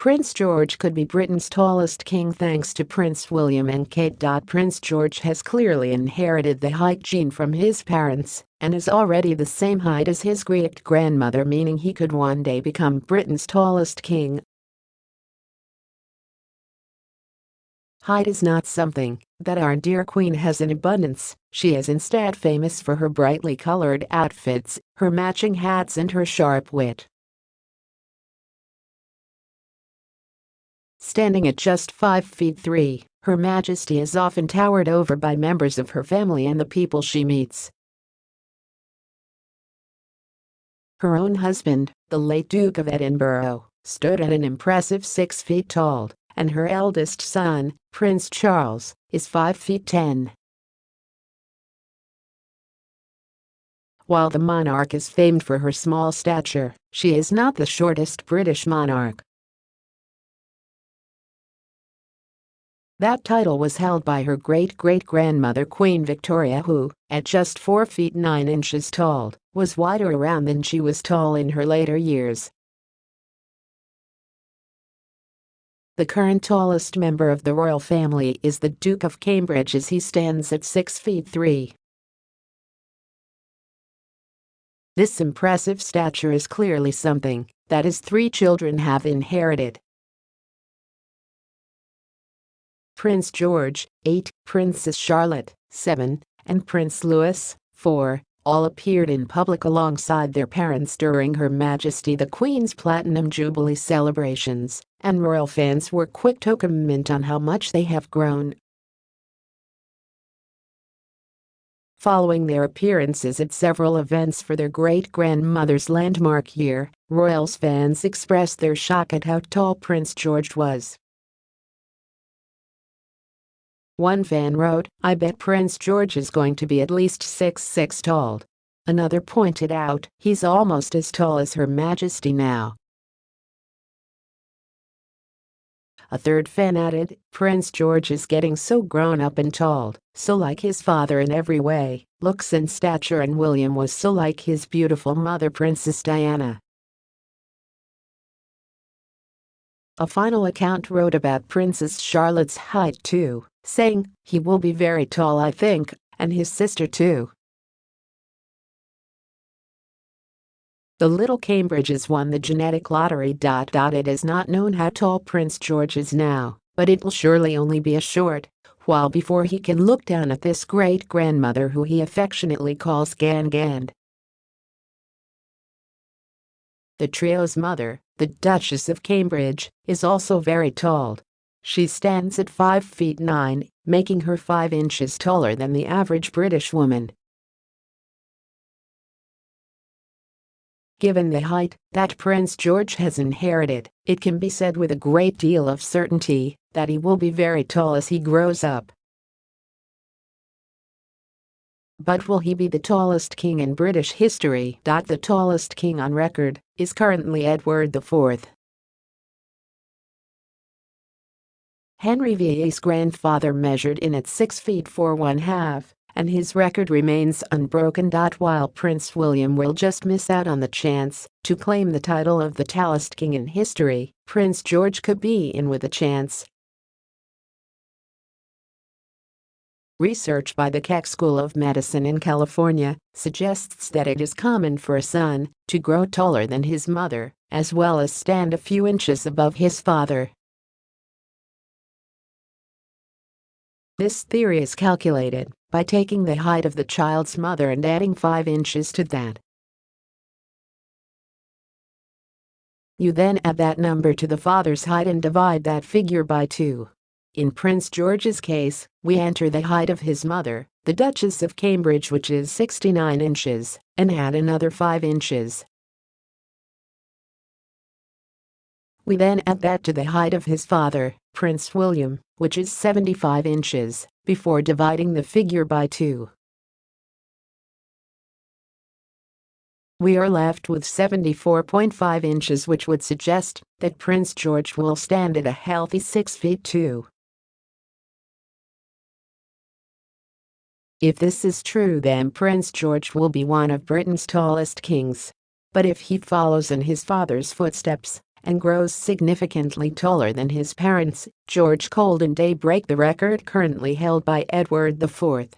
Prince George could be Britain's tallest king thanks to Prince William and Kate. Prince George has clearly inherited the height gene from his parents and is already the same height as his great-grandmother, meaning he could one day become Britain's tallest king. Height is not something that our dear Queen has in abundance. She is instead famous for her brightly colored outfits, her matching hats and her sharp wit. Standing at just 5'3", Her Majesty is often towered over by members of her family and the people she meets. Her own husband, the late Duke of Edinburgh, stood at an impressive 6 feet tall, and her eldest son, Prince Charles, is 5'10". While the monarch is famed for her small stature, she is not the shortest British monarch. That title was held by her great-great-grandmother Queen Victoria, who, at just 4 feet 9 inches tall, was wider around than she was tall in her later years. The current tallest member of the royal family is the Duke of Cambridge, as he stands at 6 feet 3. This impressive stature is clearly something that his 3 children have inherited. Prince George, 8, Princess Charlotte, 7, and Prince Louis, 4, all appeared in public alongside their parents during Her Majesty the Queen's Platinum Jubilee celebrations, and royal fans were quick to comment on how much they have grown. Following their appearances at several events for their great-grandmother's landmark year, royals fans expressed their shock at how tall Prince George was. One fan wrote, "I bet Prince George is going to be at least 6'6" tall." Another pointed out, "He's almost as tall as Her Majesty now." A third fan added, "Prince George is getting so grown up and tall, so like his father in every way, looks and stature, and William was so like his beautiful mother Princess Diana." A final account wrote about Princess Charlotte's height too, saying, "He will be very tall, I think, and his sister too." The little Cambridges won the genetic lottery. It is not known how tall Prince George is now, but it will surely only be a short while before he can look down at this great-grandmother who he affectionately calls Gan. The trio's mother, the Duchess of Cambridge, is also very tall. She stands at 5 feet 9, making her 5 inches taller than the average British woman. Given the height that Prince George has inherited, it can be said with a great deal of certainty that he will be very tall as he grows up. But will he be the tallest king in British history? The tallest king on record is currently Edward IV. Henry VIII's grandfather measured in at 6 feet 4 1/2, and his record remains unbroken. While Prince William will just miss out on the chance to claim the title of the tallest king in history, Prince George could be in with a chance. Research by the Keck School of Medicine in California suggests that it is common for a son to grow taller than his mother, as well as stand a few inches above his father. This theory is calculated by taking the height of the child's mother and adding 5 inches to that. You then add that number to the father's height and divide that figure by 2. In Prince George's case, we enter the height of his mother, the Duchess of Cambridge, which is 69 inches, and add another 5 inches. We then add that to the height of his father, Prince William, which is 75 inches, before dividing the figure by 2. We are left with 74.5 inches, which would suggest that Prince George will stand at a healthy 6 feet 2. If this is true, then Prince George will be one of Britain's tallest kings. But if he follows in his father's footsteps and grows significantly taller than his parents. George Colden Day break the record currently held by Edward IV.